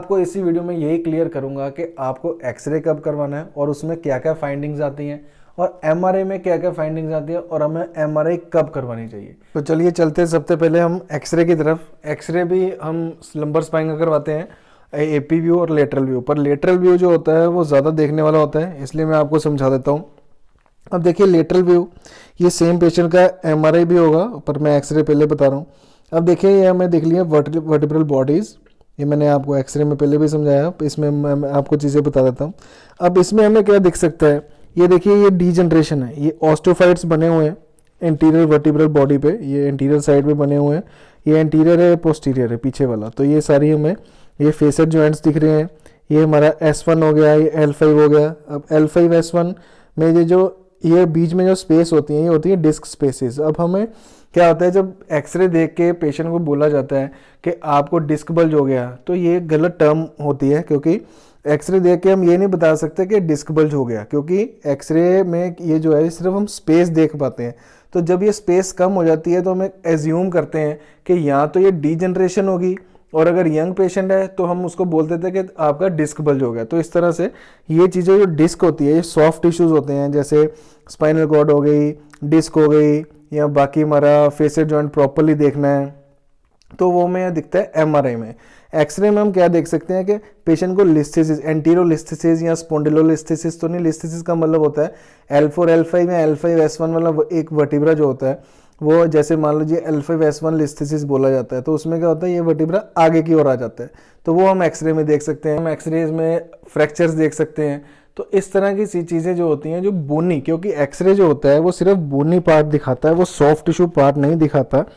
आपको इसी वीडियो में यही क्लियर करूंगा कि आपको एक्सरे कब करवाना है और उसमें क्या क्या फाइंडिंग्स आती हैं और एमआरआई में क्या क्या फाइंडिंग्स आती है और हमें एमआरआई कब करवानी चाहिए। तो चलिए चलते हैं सबसे पहले हम एक्सरे की तरफ। एक्सरे भी हम लंबर स्पाइन का करवाते हैं, एपी व्यू और लेटरल व्यू। पर लेटरल व्यू जो होता है वो ज़्यादा देखने वाला होता है, इसलिए मैं आपको समझा देता हूँ। अब देखिए लेटरल व्यू, ये सेम पेशेंट का एमआरआई भी होगा, पर मैं एक्सरे पहले बता रहा हूँ। अब देखिए ये हमें देख लिया वर्टिब्रल बॉडीज़, ये मैंने आपको एक्सरे में पहले भी समझाया, इसमें मैं आपको चीज़ें बता देता हूँ। अब इसमें हमें क्या दिख सकता है, ये देखिए ये डीजनरेशन है, ये ऑस्टियोफाइट्स बने हुए हैं इंटीरियर वर्टिब्रल बॉडी पे, ये इंटीरियर साइड पे बने हुए हैं। ये इंटीरियर है, पोस्टीरियर है, पीछे वाला। तो ये सारी हमें ये फेसेट जॉइंट्स दिख रहे हैं। ये हमारा S1 हो गया, ये L5 हो गया। अब L5 S1 में ये बीच में जो स्पेस होती है, ये होती है डिस्क स्पेसेस। अब हमें क्या होता है, जब एक्सरे देख के पेशेंट को बोला जाता है कि आपको डिस्क बल्ज हो गया, तो ये गलत टर्म होती है, क्योंकि एक्सरे देख के हम ये नहीं बता सकते कि डिस्क बल्ज हो गया, क्योंकि एक्सरे में ये जो है सिर्फ हम स्पेस देख पाते हैं। तो जब ये स्पेस कम हो जाती है तो हम एज्यूम करते हैं कि या तो ये डीजनरेशन होगी, और अगर यंग पेशेंट है तो हम उसको बोल देते हैं कि आपका डिस्क बल्ज हो गया। तो इस तरह से ये चीज़ें जो डिस्क होती है, ये सॉफ्ट टिश्यूज़ होते हैं, जैसे स्पाइनल कॉर्ड हो गई, डिस्क हो गई, या बाकी हमारा फेसेट जॉइंट प्रॉपरली देखना है, तो वो में दिखता है एमआरआई में। एक्सरे में हम क्या देख सकते हैं कि पेशेंट को लिस्थेसिस, एंटीरोलिस्थेसिस या स्पॉन्डिलोलिस्थेसिस तो नहीं, लिस्थेसिस का मतलब होता है L4 L5 या L5 S1 वाला एक वर्टिब्रा जो होता है वो, जैसे मान लीजिए L5 S1 लिस्थेसिस बोला जाता है, तो उसमें क्या होता है, ये वर्टिब्रा आगे की ओर आ जाता है, तो वो हम एक्सरे में देख सकते हैं। हम एक्सरेज में फ्रैक्चर्स देख सकते हैं। तो इस तरह की चीज़ें जो होती हैं जो बोनी, क्योंकि एक्सरे जो होता है वो सिर्फ बोनी पार्ट दिखाता है, वो सॉफ्ट टिश्यू पार्ट नहीं दिखाता।